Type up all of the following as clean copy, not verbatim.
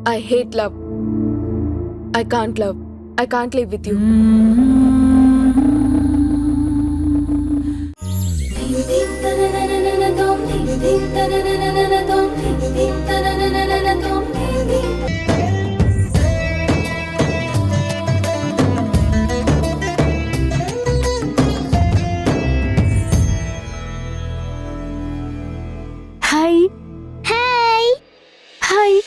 I hate love. I can't love. I can't live with you. Hi hi. Hi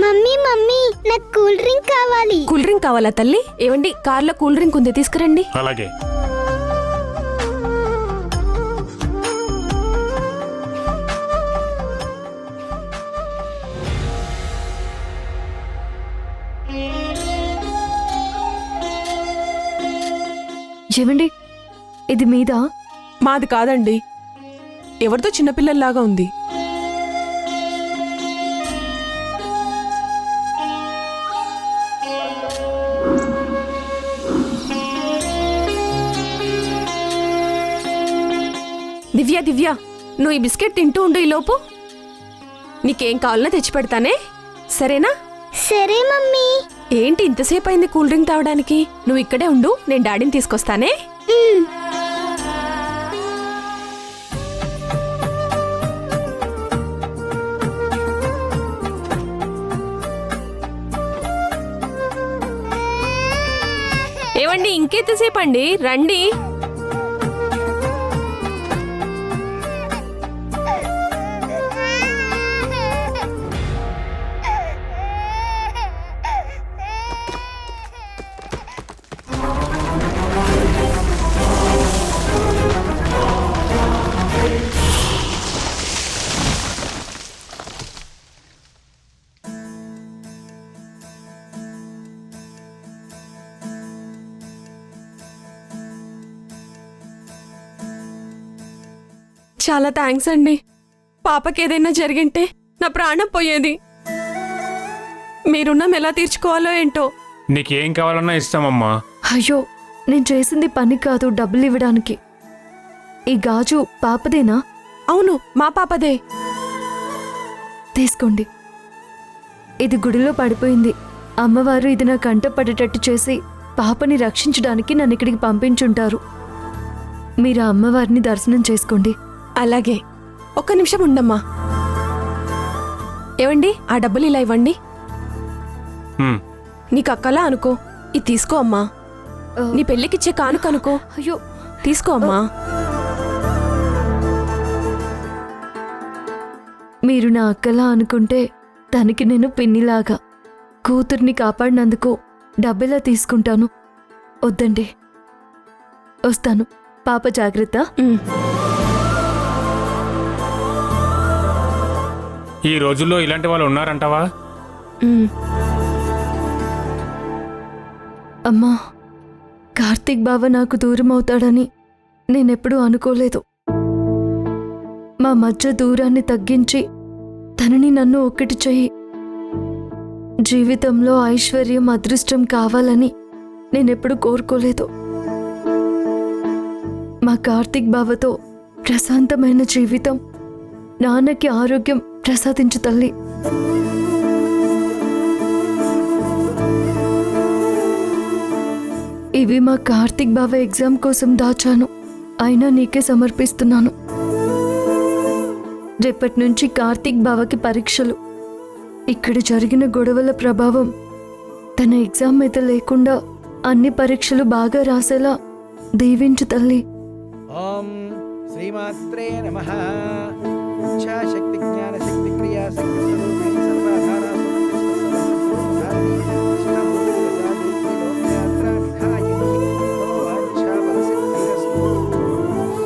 mummy mummy నాకు cool drink కావాలి. Cool drink కావాలా తల్లి? ఏవండి, కార్లో cool drink ఉంది, తీసుకురండి. అలాగే. ఏవండి, ఇది మీదా? మాది కాదండి, ఎవరితో చిన్నపిల్లల్లాగా ఉంది. దివ్య దివ్య, నువ్వు ఈ బిస్కెట్ తింటూ ఉండు, ఈ లోపు నీకేం కావాలన్నా తెచ్చిపెడతానే, సరేనా? సరే మమ్మీ. ఏంటి ఇంతసేపు అయింది కూల్ డ్రింక్ తాగడానికి? నువ్వు ఇక్కడే ఉండు, నేను డాడీని తీసుకొస్తానే. ఏవండి, ఇంకెంతసేపు అండి, రండి. చాలా థ్యాంక్స్ అండి. పాపకి ఏదైనా జరిగింటే నా ప్రాణం పోయేది. మీ రుణం ఎలా తీర్చుకోవాలో ఏంటో. నీకేం కావాలన్నా ఇస్తామమ్మా. అయ్యో, నేను చేసింది పని కాదు, డబ్బులు ఇవ్వడానికి. ఈ గాజు పాపదేనా? అవును, మా పాపదే. తీసుకోండి. ఇది గుడిలో పడిపోయింది. అమ్మవారు ఇది నా కంట పడేటట్టు చేసి పాపని రక్షించడానికి నన్ను ఇక్కడికి పంపించుంటారు. మీరు ఆ అమ్మవారిని దర్శనం చేసుకోండి. అలాగే, ఒక్క నిమిషం ఉండమ్మా. ఏవండి, ఆ డబ్బులు ఇలా ఇవ్వండి. నీకు అక్కలా అనుకో, ఇది తీసుకో అమ్మా. నీ పెళ్ళికిచ్చే కానుక అనుకో. అయ్యో, తీసుకో అమ్మా. మీరు నా అక్కలా అనుకుంటే తనకి నేను పిన్నిలాగా. కూతుర్ని కాపాడినందుకు డబ్బెలా తీసుకుంటాను? వద్దండి, వస్తాను. పాప జాగ్రత్త. ఈ రోజుల్లో ఇలాంటి వాళ్ళు ఉన్నారంటావా? అమ్మా, కార్తీక్ బావ నాకు దూరం అవుతాడని నేనెప్పుడూ అనుకోలేదు. మా మధ్య దూరాన్ని తగ్గించి తనని నన్ను ఒక్కటి చెయ్యి. జీవితంలో ఐశ్వర్యం, అదృష్టం కావాలని నేనెప్పుడు కోరుకోలేదు. మా కార్తీక్ బావతో ప్రశాంతమైన జీవితం, నాన్నకి ఆరోగ్యం ప్రసాదించు తల్లి. ఇవి మా కార్తీక్ బావ ఎగ్జామ్ కోసం దాచాను, అయినా నీకే సమర్పిస్తున్నాను. రేపటి నుంచి కార్తీక్ బావకి పరీక్షలు. ఇక్కడ జరిగిన గొడవల ప్రభావం తన ఎగ్జామ్ మీద లేకుండా అన్ని పరీక్షలు బాగా రాసేలా దీవించు తల్లి. ఓం శ్రీమాత్రే నమః. ఇచ్ఛాశక్తి జ్ఞానశక్తి క్రియాశక్తి స్వరూపిణి సర్వాధారా స్వరూపిణి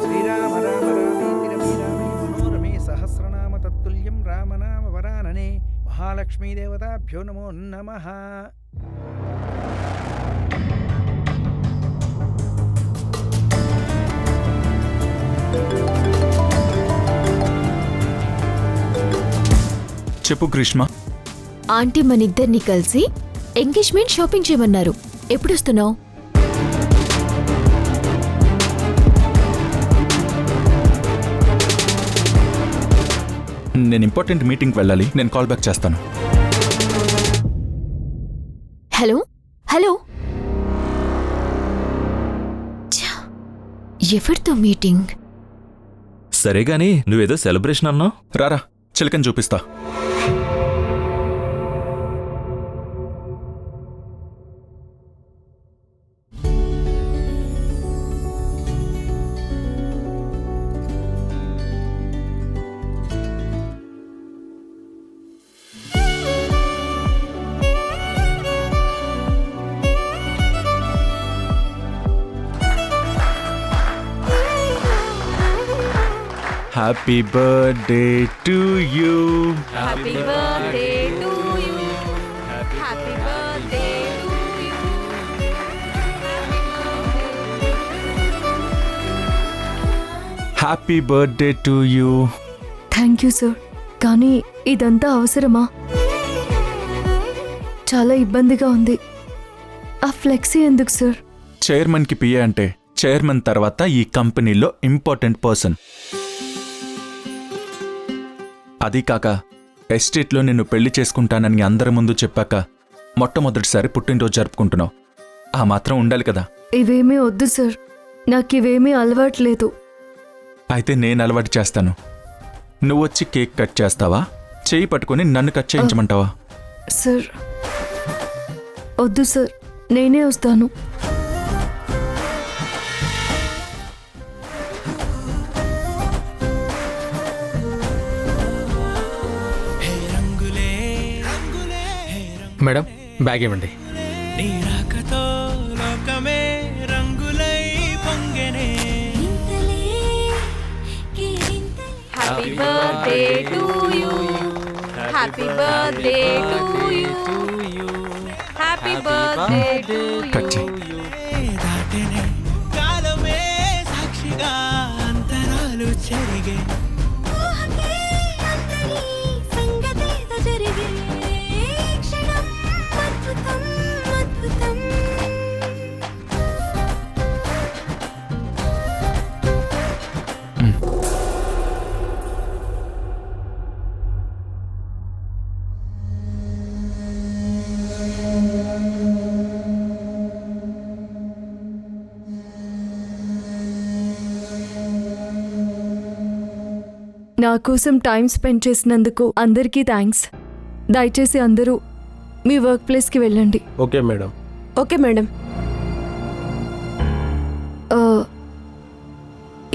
శ్రీరామ రామ రామేతి రమే రామే మనోరమే సహస్రనామ తత్తుల్యం రామనామ వరాననే. మహాలక్ష్మీ దేవతాభ్యో నమో నమః. చెప్పు గ్రీష్మ. ఆంటీ మనిద్దరిని కలిసి ఎంగేజ్మెంట్ షాపింగ్ చేయమన్నారు. ఎప్పుడొస్తున్నావు? నేను ఇంపార్టెంట్ మీటింగ్కి వెళ్ళాలి. నేను కాల్ బ్యాక్ చేస్తాను. హలో హలో ఛ, ఎవరితో మీటింగ్? సరే గాని నువ్వేదో సెలబ్రేషన్ అన్నావు. రారా చిలకని చూపిస్తా. Happy birthday to you. Happy birthday to you. Happy birthday to you. Happy birthday to you. Thank you sir. కానీ ఇదంతా అవసరమా? చాలా ఇబ్బందిగా ఉంది. ఆ ఫ్లెక్సీ ఎందుకు సార్? చైర్మన్కి పిఏ అంటే చైర్మన్ తర్వాత ఈ కంపెనీలో ఇంపార్టెంట్ పర్సన్. అది కాక ఎస్టేట్లో నిన్ను పెళ్లి చేసుకుంటానని అందరి ముందు చెప్పాక మొట్టమొదటిసారి పుట్టినరోజు జరుపుకుంటున్నావు. ఆ మాత్రం ఉండాలి కదా. ఇవేమీ వద్దు సార్. నాకివేమీ అలవాట్లేదు. అయితే నేను అలవాటు చేస్తాను. నువ్వొచ్చి కేక్ కట్ చేస్తావా, చేయి పట్టుకొని నన్ను కట్ చేయించమంటావా? సార్ వద్దు సార్, నేనే వస్తాను. మేడం బ్యాగ్ ఇవ్వండి. Happy birthday to you. Happy birthday to you. Happy birthday to cut చేయి. కాలమే సాక్షిగా అంతరాలు చెరిగే నా కోసం టైం స్పెండ్ చేసినందుకు అందరికీ థ్యాంక్స్. దయచేసి అందరూ మీ వర్క్ ప్లేస్కి వెళ్ళండి. Okay madam. Okay madam.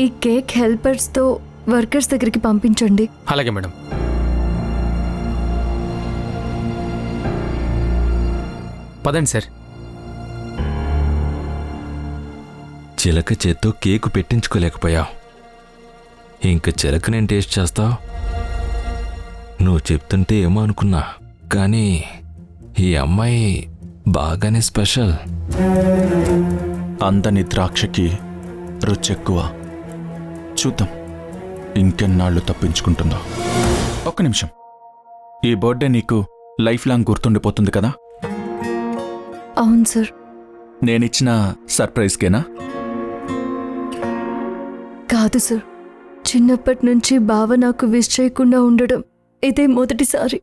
ఈ కేక్ హెల్పర్స్తో వర్కర్స్ దగ్గరికి పంపించండి. అలాగే మేడం. పదండి సార్. చిలక చేత్తో కేకు పెట్టించుకోలేకపోయావు. ఇంక చిలక నేను టేస్ట్ చేస్తావు. నువ్వు చెప్తుంటే ఏమో అనుకున్నా, కానీ ఈ అమ్మాయి బాగానే స్పెషల్. అందని ద్రాక్షకి రుచెక్కువ. చూద్దాం ఇంకెన్నాళ్ళు తప్పించుకుంటుందో. ఒక్క నిమిషం. ఈ బర్త్డే నీకు లైఫ్ లాంగ్ గుర్తుండిపోతుంది కదా? అవును సార్. నేనిచ్చిన సర్ప్రైజ్కేనా? కాదు సార్, చిన్నప్పటి నుంచి బావ నాకు విష్ చేయకుండా ఉండడం ఇదే మొదటిసారి.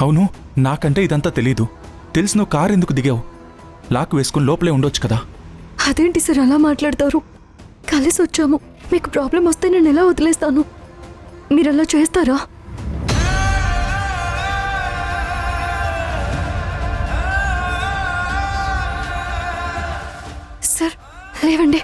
అవును, నాకంటే ఇదంతా తెలీదు. తెలిసి నువ్వు కారు ఎందుకు దిగావు? లాక్ వేసుకుని లోపలే ఉండొచ్చు కదా. అదేంటి సార్ అలా మాట్లాడతారు? కలిసి వచ్చాము. మీకు ప్రాబ్లం వస్తే నేను ఎలా వదిలేస్తాను? మీరు అలా చేస్తారా? సార్ లేవండి.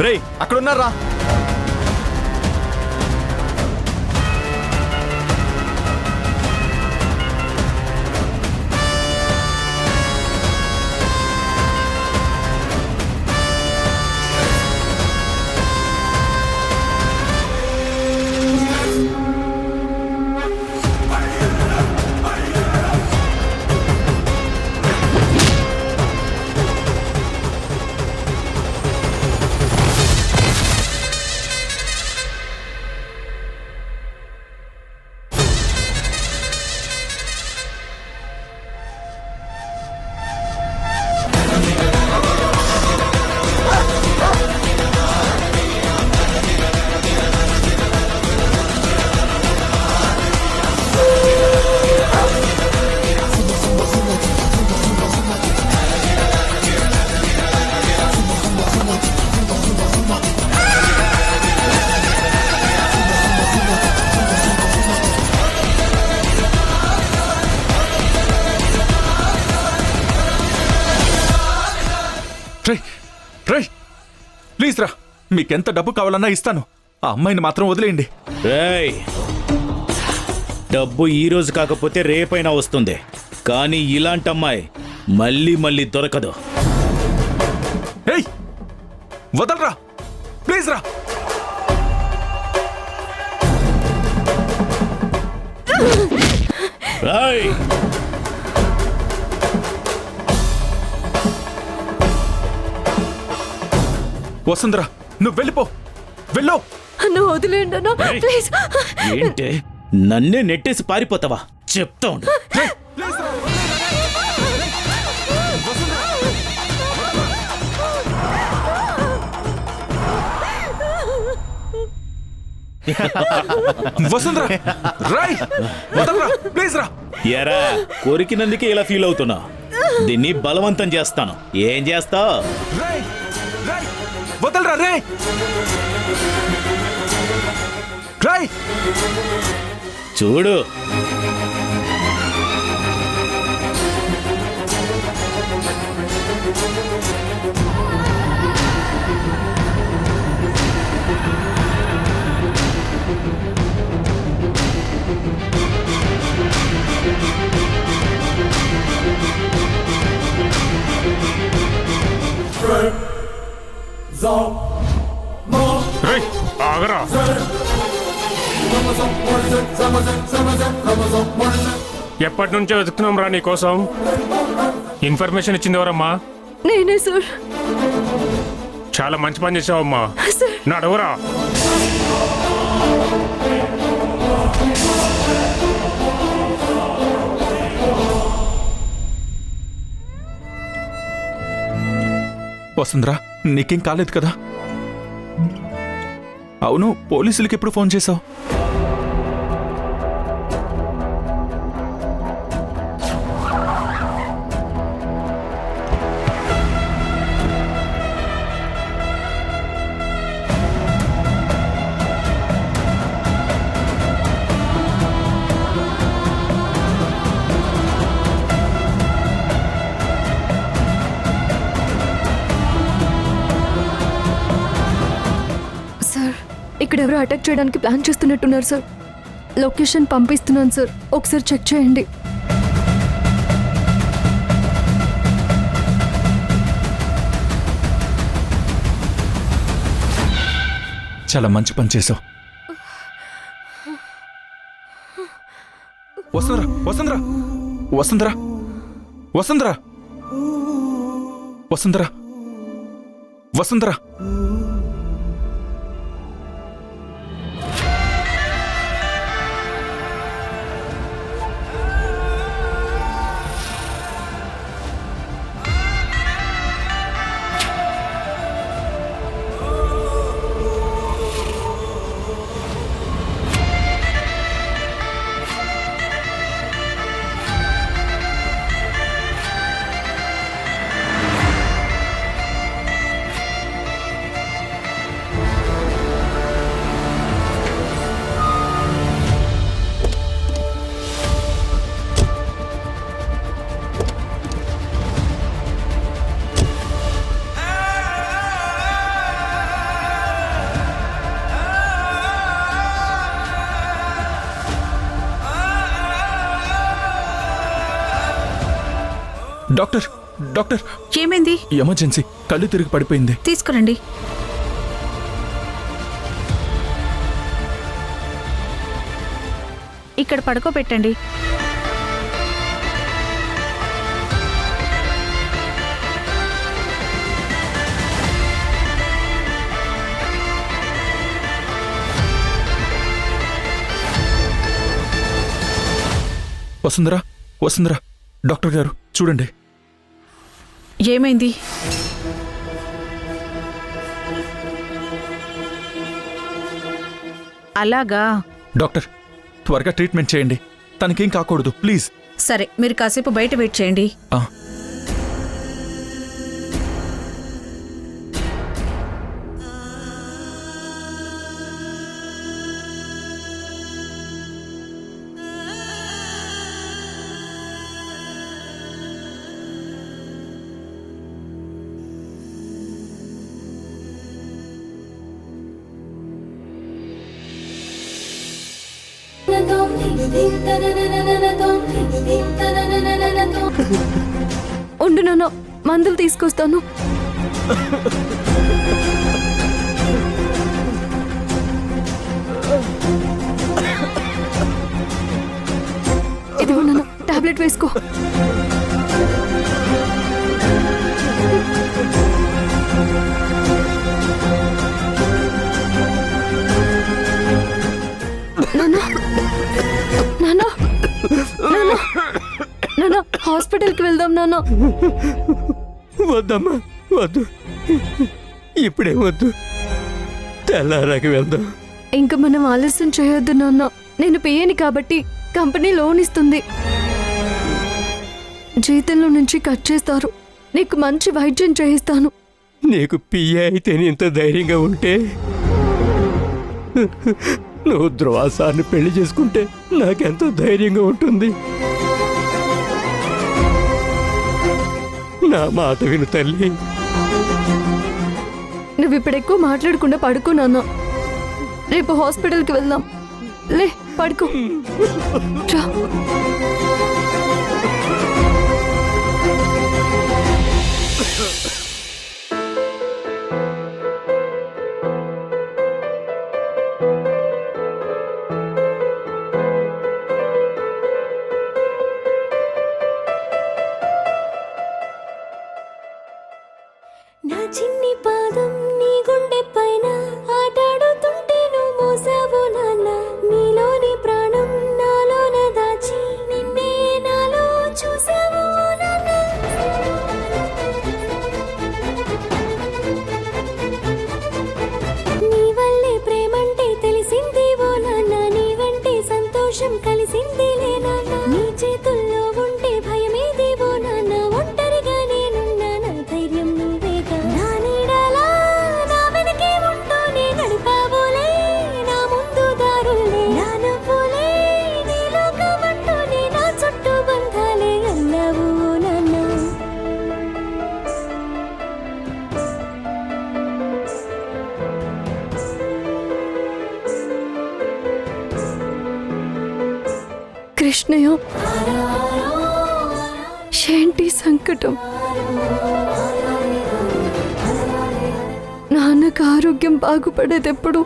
రేయ్, అక్కడున్నారా? ప్లీజ్ రా, మీకెంత డబ్బు కావాలన్నా ఇస్తాను. ఆ అమ్మాయిని మాత్రం వదిలేయండి. డబ్బు ఈ రోజు కాకపోతే రేపైనా వస్తుంది, కానీ ఇలాంటి అమ్మాయి మళ్ళీ మళ్ళీ దొరకదు. ఏయ్, వదలరా ప్లీజ్ రా. వసుంధరా, నువ్వు వెళ్ళిపో, వెళ్ళు. నువ్వు వదిలేండి అన్నా, ప్లీజ్. ఏంటే నన్నే నెట్టేసి పారిపోతావా? చెప్తా ఉండు. వసుంధరా, రాయ్, వదలరా ప్లీజ్ రా. ఎరా, కొరికినందుకే ఇలా ఫీల్ అవుతున్నా. దీన్ని బలవంతం చేస్తాను. ఏం చేస్తావు? వదలరా రే. రాయ్, చూడు. రేయ్, ఆగరా. ఎప్పటి నుంచో వెతుకుతున్నాం రా నీకోసం. ఇన్ఫర్మేషన్ ఇచ్చింది ఎవరమ్మా? నేనే సార్. చాలా మంచి పని చేసావమ్మా. నడవరా. వసుంధరా, నీకేం కాలేదు కదా? అవును, పోలీసులకి ఎప్పుడు ఫోన్ చేశావు? ఇక్కడ ఎవరో అటాక్ చేయడానికి ప్లాన్ చేస్తున్నట్టున్నారు సార్. లొకేషన్ పంపిస్తున్నాను సార్, ఒకసారి చెక్ చేయండి. చాలా మంచి పని చేసావు. వసుంధరా, వసుంధరా, వసుంధరా, వసుంధరా, వసుంధరా, వసుంధరా. డాక్టర్ డాక్టర్ ఏమైంది? ఎమర్జెన్సీ, కళ్ళు తిరిగి పడిపోయింది. తీసుకురండి. ఇక్కడ పడుకోబెట్టండి. వసుంధరా వసుంధరా, డాక్టర్ గారు చూడండి. ఏమైంది? అలాగా. డాక్టర్ త్వరగా ట్రీట్మెంట్ చేయండి, తనకేం కాకూడదు ప్లీజ్. సరే, మీరు కాసేపు బయట వెయిట్ చేయండి. ఉండు నాన్న, మందులు తీసుకొస్తాను. ఇదిగో నాన్న, టాబ్లెట్ వేసుకో. నాన్న, హాస్పిటల్కి వెళ్దాం నాన్న. వద్దమ్మా, వద్దు, ఇప్పుడే వద్దు, తెల్లారాకి వెళ్దాం. ఇంకా మనం ఆలస్యం చేయొద్దు నాన్న. నేను పియ్యని కాబట్టి కంపెనీ లోన్ ఇస్తుంది. జీతంలో నుంచి కట్ చేస్తారు. నీకు మంచి వైద్యం చేయిస్తాను. నీకు పియ్య అయితే ఇంత ధైర్యంగా ఉంటే, నువ్వు ధ్రువాసాన్ని పెళ్లి చేసుకుంటే నాకెంతో ధైర్యంగా ఉంటుంది. నా మాట విను తల్లి. నువ్వు ఇప్పుడు ఎక్కువ మాట్లాడకుండా పడుకో నాన్న. రేపు హాస్పిటల్కి వెళ్దాం. లే, పడుకో. రా. నా చిన్ని పాదం నీ గుండె పైన ఆటాడుతుంటే నువ్వు మోసావు నాన్న. నీలోని ప్రాణం నాలోన దాచి నిన్నే నాలో చూసావు నాన్న. నీ వల్లే ప్రేమంటే తెలిసింది ఓ నాన్న. నీ వెంటే సంతోషం కలిసింది లే నాన్న. నీ చేతుల్లో ఉంటే భయమేది ఓ నాన్న. ఒంటరిగా నేనున్నా, నా ధైర్యం నువ్వేగా. నా నీడలా నా వెనకే ఉంటూనే నడిపావులే నా ముందు దారులే. నా నవ్వులే నీ లోకమంటూనే నా చుట్టూ బంధాలే అన్నావు ఓ నాన్న. కృష్ణయ్య, ఏంటి సంకటం? నాన్నకు ఆరోగ్యం బాగుపడేదెప్పుడు?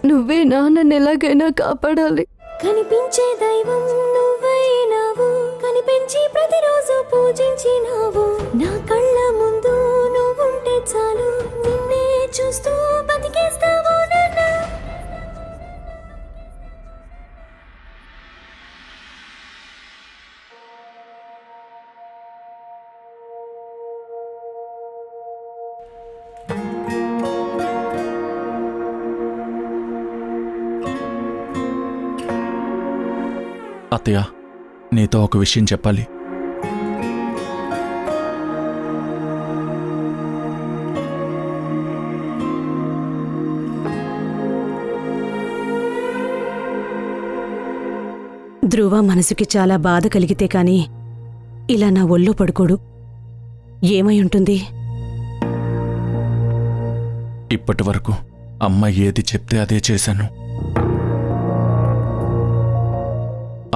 నువ్వే నాన్నని ఎలాగైనా కాపాడాలి. కనిపించే దైవం నువ్వైనావు. కనిపించి ప్రతిరోజు పూజించినావు. నా కళ్ళ ముందు నువ్వుంటే చాలు, నిన్నే చూస్తూ బతికేస్తావు నాన్న. అత్తయ్య, నీతో ఒక విషయం చెప్పాలి. ధ్రువ మనసుకి చాలా బాధ కలిగితే కాని ఇలా నా ఒళ్ళో పడుకోడు. ఏమై ఉంటుంది? ఇప్పటి వరకు అమ్మ ఏది చెప్తే అదే చేశాను.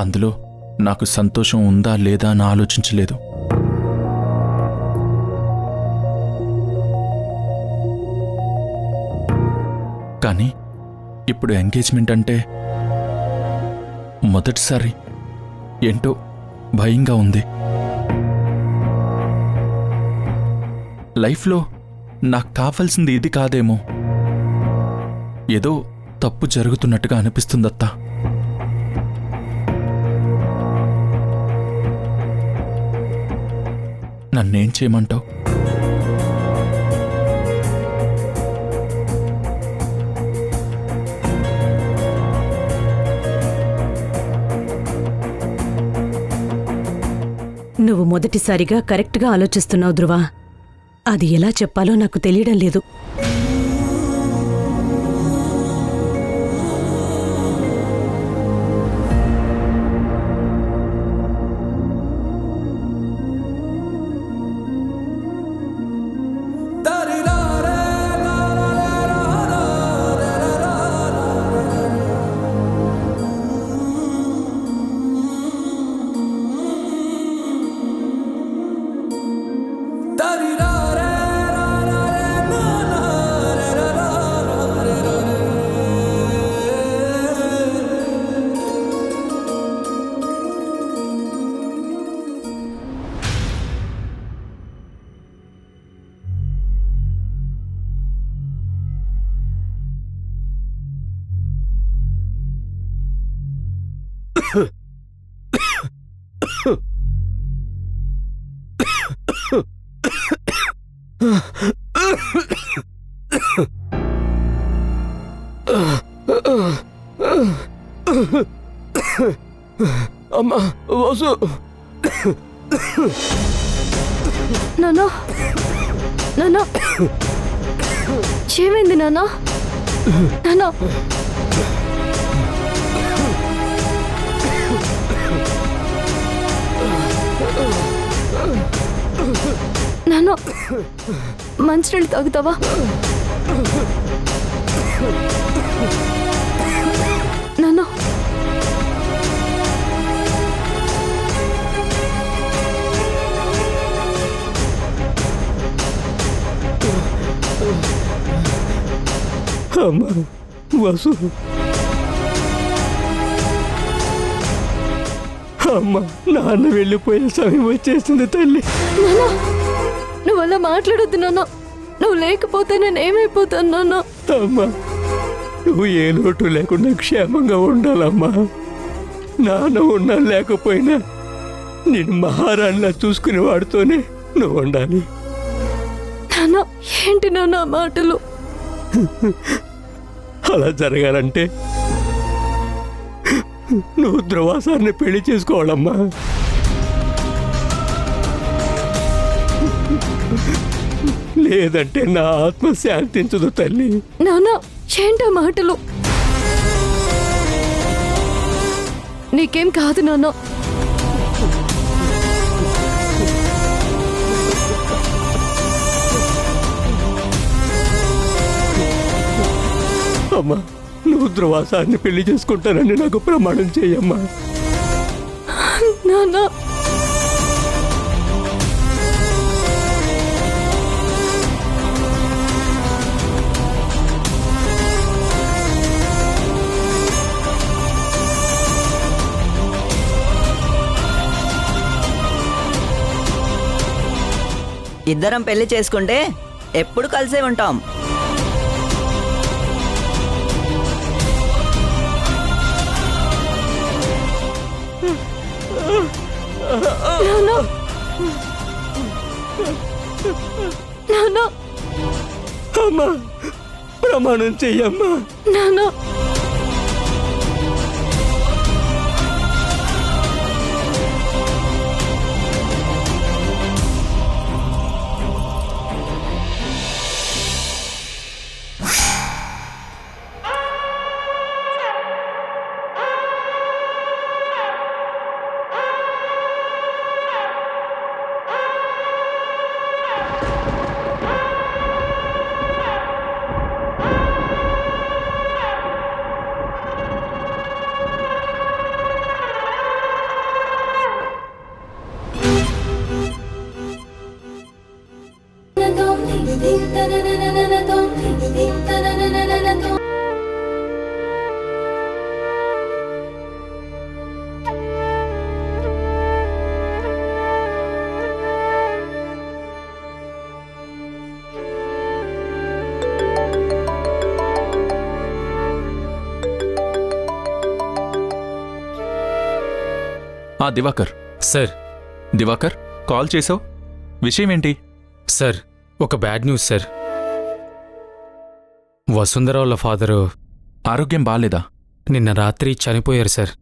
అందులో నాకు సంతోషం ఉందా లేదా అని ఆలోచించలేదు. కానీ ఇప్పుడు ఎంగేజ్మెంట్ అంటే మొదటిసారి ఏంటో భయంగా ఉంది. లైఫ్లో నాకు కావాల్సింది ఇది కాదేమో, ఏదో తప్పు జరుగుతున్నట్టుగా అనిపిస్తుందత్తా. నన్నేం చేయమంటావు? నువ్వు మొదటిసారిగా కరెక్ట్గా ఆలోచిస్తున్నావు ధ్రువ. అది ఎలా చెప్పాలో నాకు తెలియడం లేదు. అమ్మా వాసు, నాన్న, నాన్న, ఏమైంది నాన్న? నాన్న, నాన్న, మంచినీళ్ళు తాగుతావా? నాన్న, అమ్మా వాసు, అమ్మా నాన్న వెళ్ళిపోయే సమయం వచ్చేసింది తల్లి. నువ్వు అలా మాట్లాడొద్దు నాన్న. నువ్వు లేకపోతే నేను ఏమైపోతాను నాన్న? అమ్మా నువ్వు ఏ లోటు లేకుండా క్షేమంగా ఉండాలమ్మా. నాన్న ఉన్నా లేకపోయినా నేను మహారాణిలా చూసుకునే వాడితోనే నువ్వు ఉండాలి. నాన్న, ఏంటి నాన్న ఆ మాటలు? అలా జరగాలంటే నువ్వు ధ్రువాసాన్ని పెళ్లి చేసుకోవాలమ్మా. లేదంటే నా ఆత్మ శాంతించదు తల్లి. నాన్న, ఏంటా మాటలు? నీకేం కాదు నాన్న. అమ్మా నువ్వు ధ్రువాసాన్ని పెళ్లి చేసుకుంటానని నాకు ప్రమాణం చేయమ్మా. నాన్న, ఇద్దరం పెళ్లి చేసుకుంటే ఎప్పుడు కలిసే ఉంటాం. నాన్న, అమ్మా ప్రమాణం చెయ్యమ్మా. నాన్న, ధిం తనననననతో ధిం ధిం తనననననతో. దివాకర్. సార్. దివాకర్, కాల్ చేసావు, విషయం ఏంటి? సార్, ఒక బ్యాడ్ న్యూస్ సార్. వసుంధర వాళ్ళ ఫాదరు ఆరోగ్యం బాగాలేదా? నిన్న రాత్రి చనిపోయారు సార్.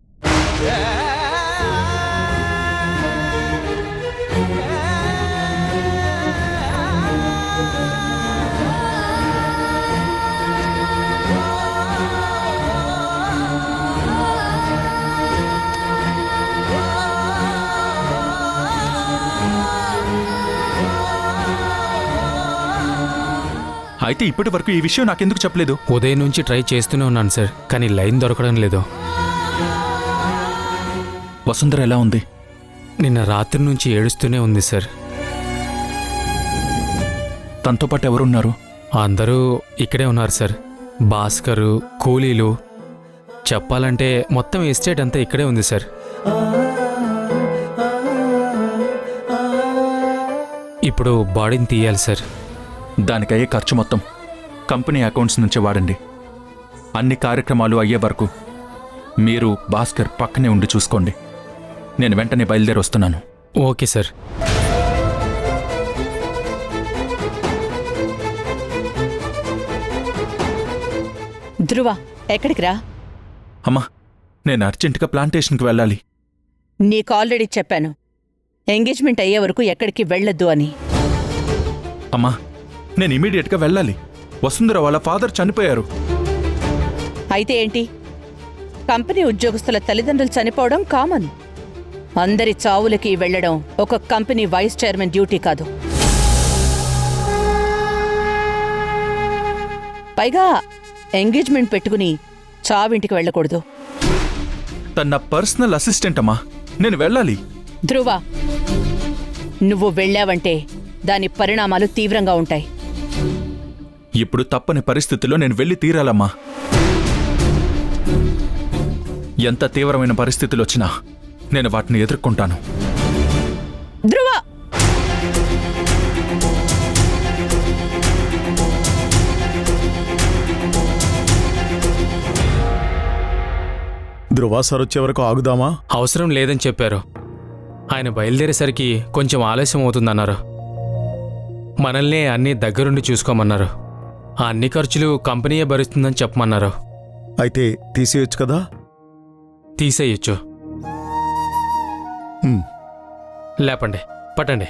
అయితే ఇప్పటి వరకు ఈ విషయం నాకెందుకు చెప్పలేదు? ఉదయం నుంచి ట్రై చేస్తూనే ఉన్నాను సార్, కానీ లైన్ దొరకడం లేదు. వసుంధర ఎలా ఉంది? నిన్న రాత్రి నుంచి ఏడుస్తూనే ఉంది సార్. తనతో పాటు ఎవరున్నారు? అందరూ ఇక్కడే ఉన్నారు సార్. భాస్కరు, కూలీలు, చెప్పాలంటే మొత్తం ఎస్టేట్ అంతా ఇక్కడే ఉంది సార్. ఇప్పుడు బాడీని తీయాలి సార్. దానికయ్యే ఖర్చు మొత్తం కంపెనీ అకౌంట్స్ నుంచే వాడండి. అన్ని కార్యక్రమాలు అయ్యే వరకు మీరు భాస్కర్ పక్కనే ఉండి చూసుకోండి. నేను వెంటనే బయలుదేరి వస్తున్నాను. Okay sir. ధ్రువ, ఎక్కడికి రా? అమ్మా, నేను అర్జెంటుగా ప్లాంటేషన్కి వెళ్ళాలి. నీకు ఆల్రెడీ చెప్పాను, ఎంగేజ్మెంట్ అయ్యే వరకు ఎక్కడికి వెళ్ళొద్దు అని. అమ్మా, నేను ఇమీడియట్గా వెళ్ళాలి. వసుంధర వాళ్ళ ఫాదర్ చనిపోయారు. అయితే ఏంటి? కంపెనీ ఉద్యోగస్తుల తల్లిదండ్రులు చనిపోవడం కామన్. అందరి చావులకి వెళ్లడం ఒక కంపెనీ వైస్ చైర్మన్ డ్యూటీ కాదు. పైగా ఎంగేజ్మెంట్ పెట్టుకుని చావింటికి వెళ్ళకూడదు. తన నా పర్సనల్ అసిస్టెంట్ అమ్మా, నేను వెళ్ళాలి. ధ్రువ, నువ్వు వెళ్ళావంటే దాని పరిణామాలు తీవ్రంగా ఉంటాయి. ఇప్పుడు తప్పని పరిస్థితుల్లో నేను వెళ్ళి తీరాలమ్మా. ఎంత తీవ్రమైన పరిస్థితులు వచ్చినా నేను వాటిని ఎదుర్కొంటాను. ధ్రువ, ధ్రువ సార్ వచ్చే వరకు ఆగుదామా? అవసరం లేదని చెప్పారు. ఆయన బయలుదేరేసరికి కొంచెం ఆలస్యం అవుతుందన్నారు. మనల్ని అన్నీ దగ్గరుండి చూసుకోమన్నారు. ఆ అన్ని ఖర్చులు కంపెనీయే భరిస్తుందని చెప్పమన్నారు. అయితే తీసేయొచ్చు కదా? తీసేయచ్చు. ఉమ్. లేపండి, పట్టండి.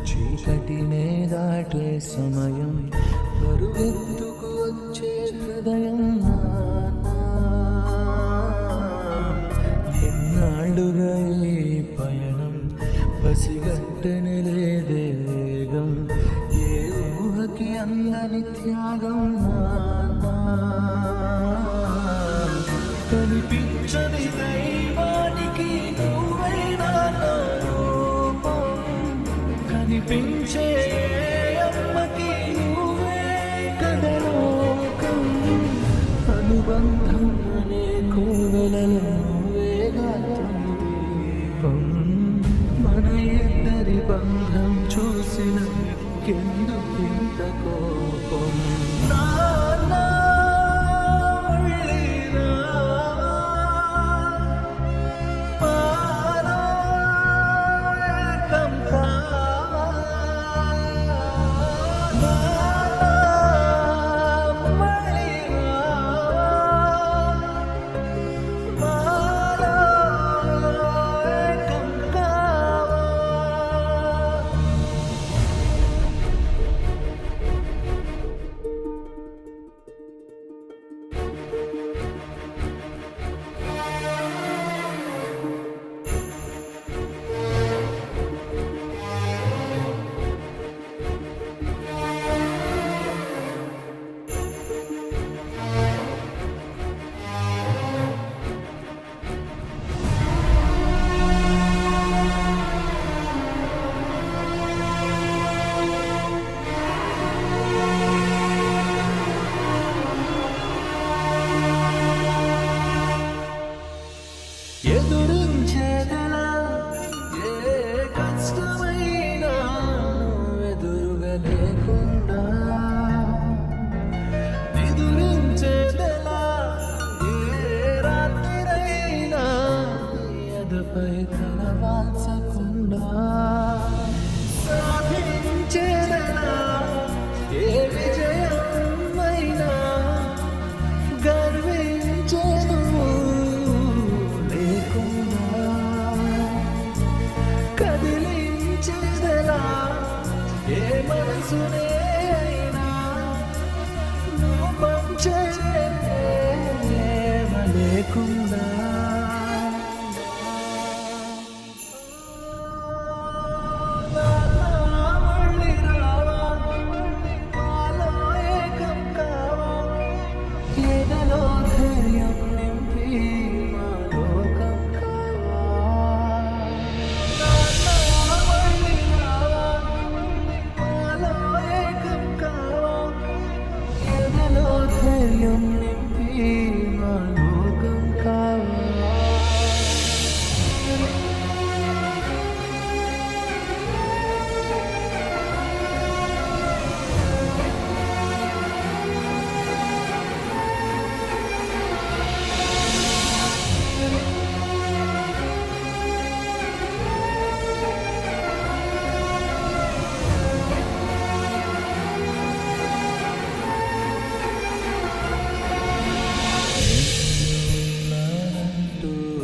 చీకటినే దాటే సమయం బరువెత్తుకు వచ్చే హృదయం ఎన్నాళ్ళుగా ఈ పయనం పసిగట్టని లేదే వేగం ఏ ఊహకి అందని త్యాగం కనిపించని దైవానికి నువ్వైనా నా రూపం కనిపించే అమ్మకి నువ్వే కదలోకం అనుబంధం అనే కోవెలలో నువ్వేగా దీపం మన ఇద్దరి బంధం చూసిన ఎందుకు ఇంత కోపం తలవాల్చకుండా సాధించేదనా ఏ విజయమైనా గర్వించేను లేకుండా కదిలించేదనా ఏ మనసునే అయినా నువ్వు పంచేవా లేకుండా మళ్ళీ రావా మాలో ఏకం కావా ఎదలో ధైర్యం నింపి మా లోకం కావా మళ్ళీ రావా మాలో ఏకం కావా ఎదలో ధైర్యం నింపి మా లోకం కావా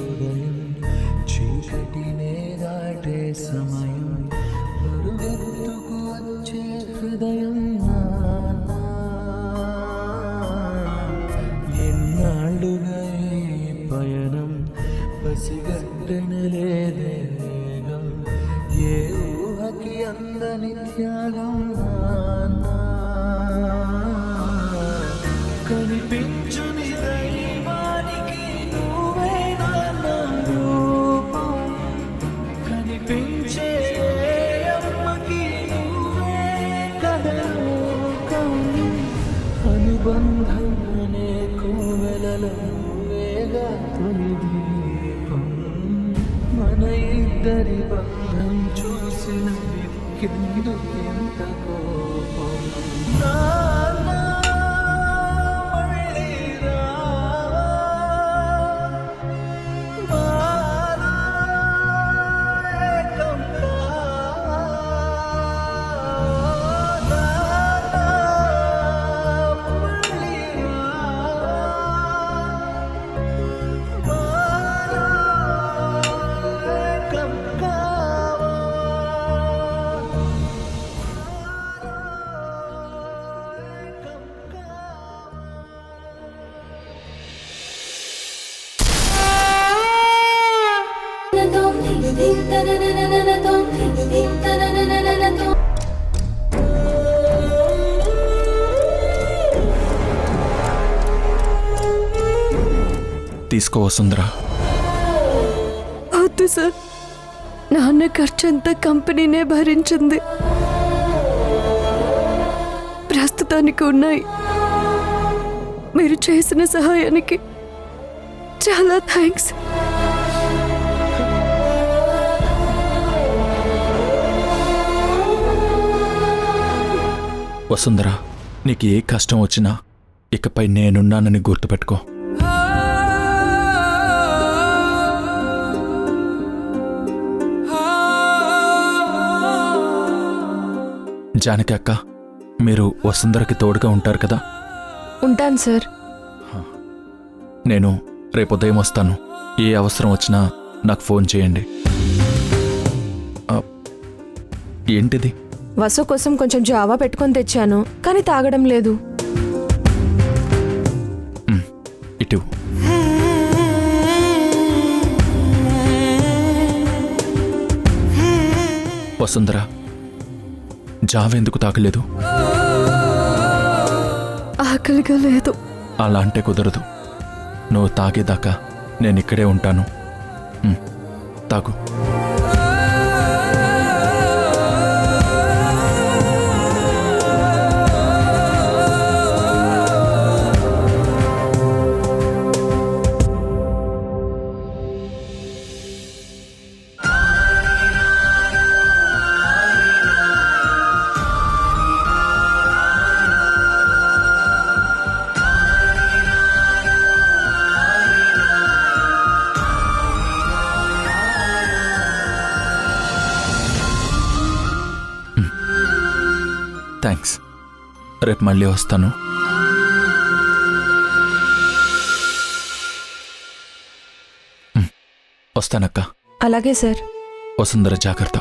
ఉదయం చీకటినే దాటే సమయం పరుగెత్తుకు వచ్చే హృదయం నానా. ఎన్నాళ్ళుగా ఈ పయనం పసిగట్టనలేదే వేగం ఏ ఊహకి అందని త్యాగం నానా. కనిపించుని దైవానికి నువ్వే నా రూపం కనిపించే అమ్మకి నువ్వే కదలోకం అనుబంధం అనే కోవెలలో నువ్వేగా తొలి దీపం మన ఇద్దరి బంధం చూసిన కిందుకు ఎంత కోపం నానా మళ్ళీ రావా మాలో ఏకం కావా నానా మళ్ళీ రావా మాలో ఏకం కావా తీసుకో వసుంధరా. వద్దు సార్, నాన్న ఖర్చంతా కంపెనీనే భరించింది. ప్రస్తుతానికి ఉన్నాయి. మీరు చేసిన సహాయానికి చాలా థ్యాంక్స్. వసుంధరా, నీకు ఏ కష్టం వచ్చినా ఇకపై నేనున్నానని గుర్తుపెట్టుకో. జానకి అక్క, మీరు వసుంధరకి తోడుగా ఉంటారు కదా? ఉంటాను సార్. నేను రేపు ఉదయం వస్తాను. ఏ అవసరం వచ్చినా నాకు ఫోన్ చేయండి. ఏంటిది? వసు కోసం కొంచెం జావా పెట్టుకొని తెచ్చాను, కానీ తాగడం లేదు. ఇటు వసుంధరా, జావెందుకు తాగలేదు? ఆకలిగా లేదు. అలా అంటే కుదరదు. నువ్వు తాగేదాకా నేను ఇక్కడే ఉంటాను. తాగు. థ్యాంక్స్. రేపు మళ్ళీ వస్తాను. వస్తానక్క. అలాగే సార్. వసుంధర జాగ్రత్త.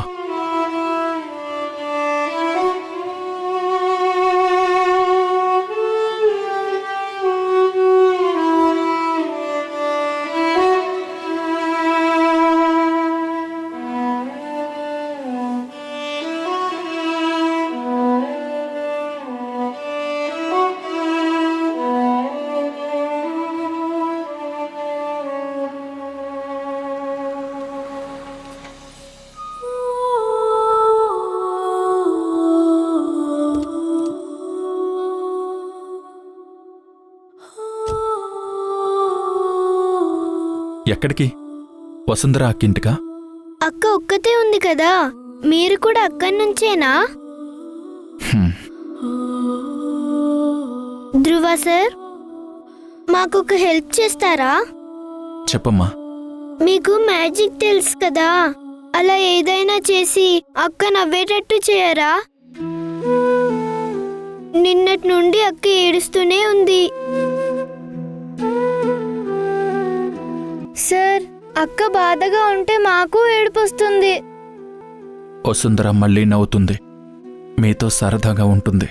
ఎక్కడికి? వసుంధర అక్కింటికా? అక్క ఒక్కతే ఉంది కదా, మీరు కూడా అక్కడి నుంచేనా? ధ్రువ సార్, మాకొక హెల్ప్ చేస్తారా? చెప్పమ్మా. మీకు మ్యాజిక్ తెలుసు కదా, అలా ఏదైనా చేసి అక్క నవ్వేటట్టు చేయరా? నిన్నటి నుండి అక్క ఏడుస్తూనే ఉంది. సార్, అక్క బాధగా ఉంటే మాకు ఏడుపొస్తుంది. వసుంధర మళ్ళీ నవ్వుతుంది, మీతో సరదాగా ఉంటుంది,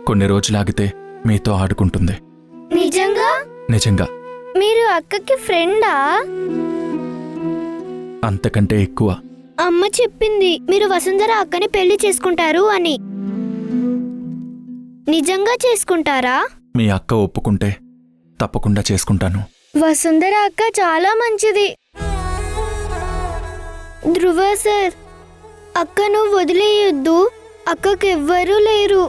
కొన్ని రోజులాగితే మీతో ఆడుకుంటుంది. నిజంగా? నిజంగా. మీరు అక్కకి ఫ్రెండా? అంతకంటే ఎక్కువ. అమ్మ చెప్పింది మీరు వసుంధర అక్కని పెళ్లి చేసుకుంటారు అని. నిజంగా చేసుకుంటారా? మీ అక్క ఒప్పుకుంటే తప్పకుండా చేసుకుంటాను. వసుంధర అక్క చాలా మంచిది. ధ్రువ సార్, అక్కను వదిలేయొద్దు, అక్కకెవ్వరూ లేరు.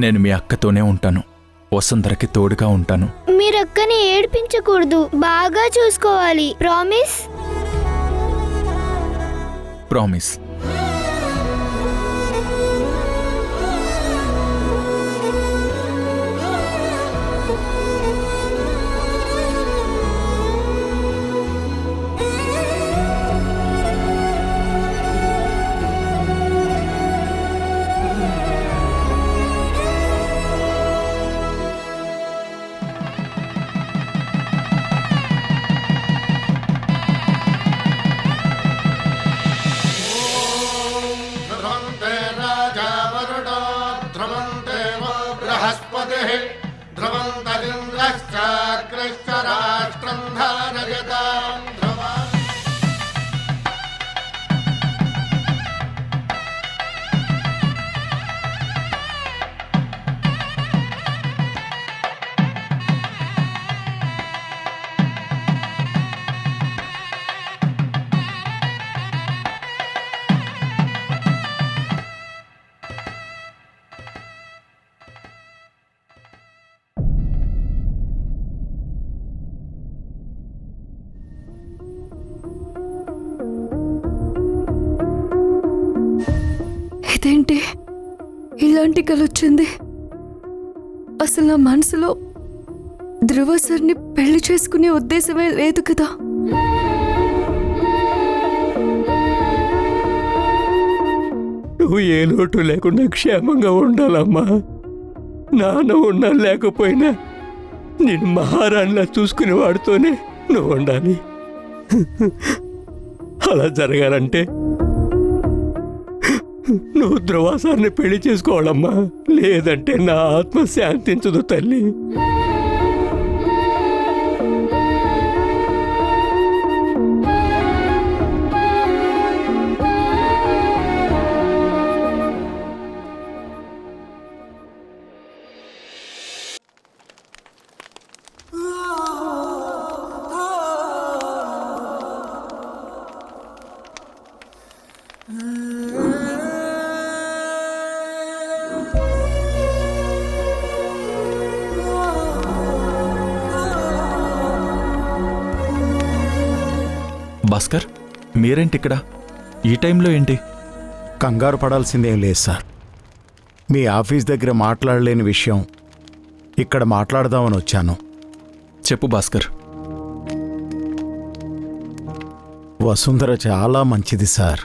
నేను మీ అక్కతోనే ఉంటాను, వసుంధరకి తోడుగా ఉంటాను. మీరు అక్కని ఏడిపించకూడదు, బాగా చూసుకోవాలి. ప్రామిస్? ప్రామిస్. ఇదేంటి ఇలాంటి కలొచ్చింది? అసలు నా మనసులో ధ్రువ సార్ని పెళ్లి చేసుకునే ఉద్దేశమే లేదు కదా. నువ్వు ఏ లోటు లేకుండా క్షేమంగా ఉండాలమ్మా. నాన్న ఉన్నా లేకపోయినా నేను మహారాణిలా చూసుకునే వాడితోనే నువ్వు ఉండాలి. అలా జరగాలంటే నువ్వు ధ్రువాసాన్ని పెళ్లి చేసుకోవాలమ్మా, లేదంటే నా ఆత్మ శాంతించదు తల్లి. భాస్కర్, మీరేంటి ఇక్కడ ఈ టైంలో? ఏంటి? కంగారు పడాల్సిందేం లేదు సార్. మీ ఆఫీస్ దగ్గర మాట్లాడలేని విషయం ఇక్కడ మాట్లాడదామని వచ్చాను. చెప్పు భాస్కర్. వసుంధర చాలా మంచిది సార్.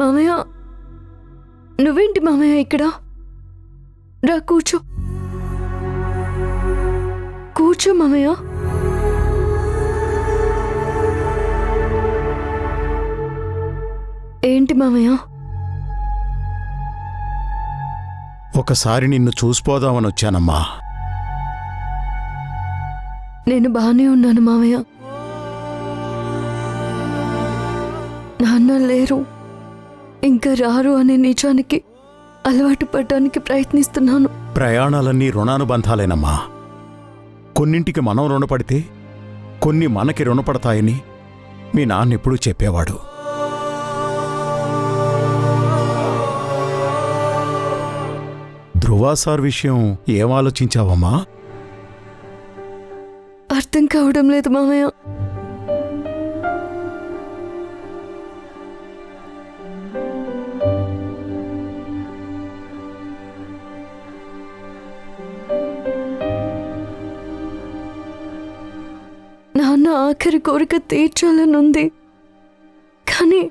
మామయ్య, నువ్వేంటి మామయ్య ఇక్కడ? రా కూర్చో. కూర్చో మామయ్య. ఏంటి మామయ్య? ఒకసారి నిన్ను చూసిపోదామని వచ్చానమ్మా. నేను బానే ఉన్నాను మామయ్య. నాన్న లేరు, ఇంకా రారు అనే నిజానికి అలవాటు పడడానికి ప్రయత్నిస్తున్నాను. ప్రయాణాలన్నీ రుణానుబంధాలేనమ్మా. కొన్నింటికి మనం రుణపడితే కొన్ని మనకి రుణపడతాయని మీ నాన్నెప్పుడూ చెప్పేవాడు. ధ్రువ సార్ విషయం ఏం ఆలోచించావమ్మా? అర్థం కావడం లేదు మామయ్య. నాన్న ఆఖరి కోరిక తీర్చాలనుంది, కానీ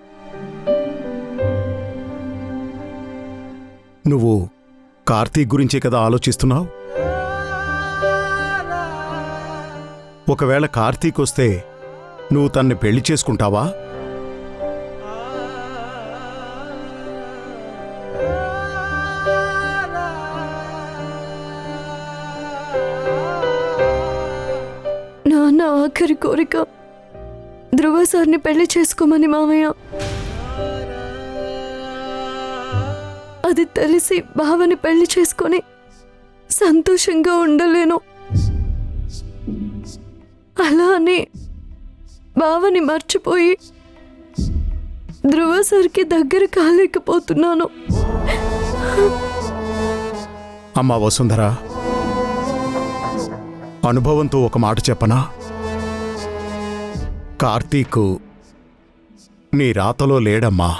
నువ్వు కార్తీక్ గురించే కదా ఆలోచిస్తున్నావు? ఒకవేళ కార్తీక్ వస్తే నువ్వు తన్ని పెళ్లి చేసుకుంటావా? నాన్న ఆఖరి కోరిక ధ్రువ సార్ని పెళ్లి చేసుకోమని మామయ్య. అది తెలిసి బావని పెళ్లి చేసుకొని సంతోషంగా ఉండలేను. అలా అని బావని మర్చిపోయి ధ్రువ సార్కి దగ్గర కాలేకపోతున్నాను. అమ్మా వసుంధరా, అనుభవంతో ఒక మాట చెప్పనా? కార్తీక్ నీ రాతలో లేడమ్మా.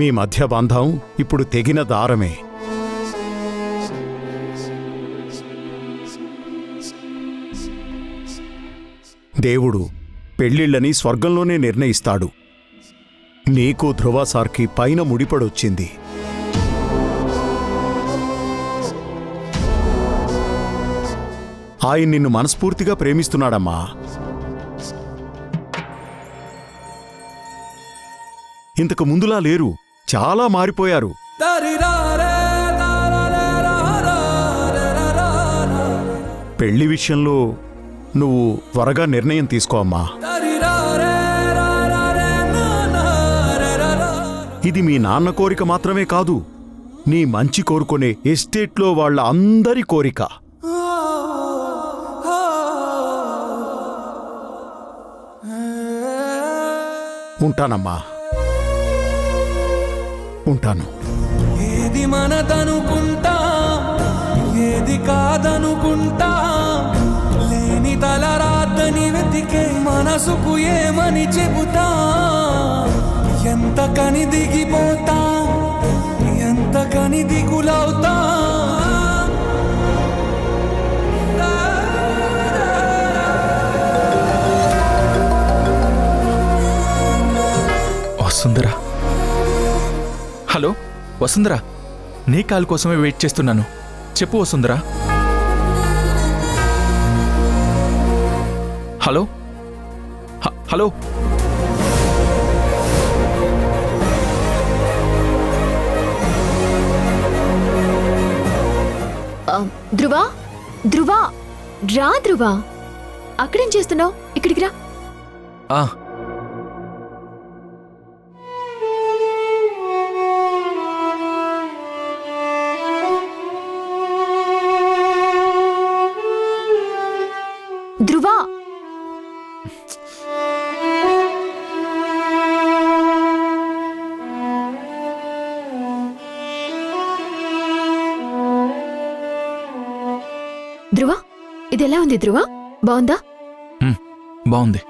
మీ మధ్య బంధం ఇప్పుడు తెగిన దారమే. దేవుడు పెళ్ళిళ్ళని స్వర్గంలోనే నిర్ణయిస్తాడు. నీకు ధ్రువ సార్కి పైన ముడిపడొచ్చింది. ఆయన నిన్ను మనస్ఫూర్తిగా ప్రేమిస్తున్నాడమ్మా. ఇంతకు ముందులా లేరు, చాలా మారిపోయారు. పెళ్లి విషయంలో నువ్వు త్వరగా నిర్ణయం తీసుకో అమ్మా. ఇది మీ నాన్న కోరిక మాత్రమే కాదు, నీ మంచి కోరుకునే ఎస్టేట్లో వాళ్ళ అందరి కోరిక. ఉంటానమ్మా, ఉంటాను. ఏది మనదనుకుంటా, ఏది కాదనుకుంటా, లేని తలరాతని వెతికే మనసుకు ఏమని చెబుతా. ఎంత కని దిగిపోతా, ఎంత కని దిగులవుతా. వసుంధరా, హలో వసుంధరా, నీ కాల్ కోసమే వెయిట్ చేస్తున్నాను. చెప్పు వసుంధరా. Hello hello. ధ్రువ, ధ్రువ, రా ధ్రువ. అక్కడేం చేస్తున్నావు? ఇక్కడికి రా. ధ్రువ, ధ్రువ, ఇది ఎలా ఉంది ధ్రువ? బాగుందా? బాగుంది.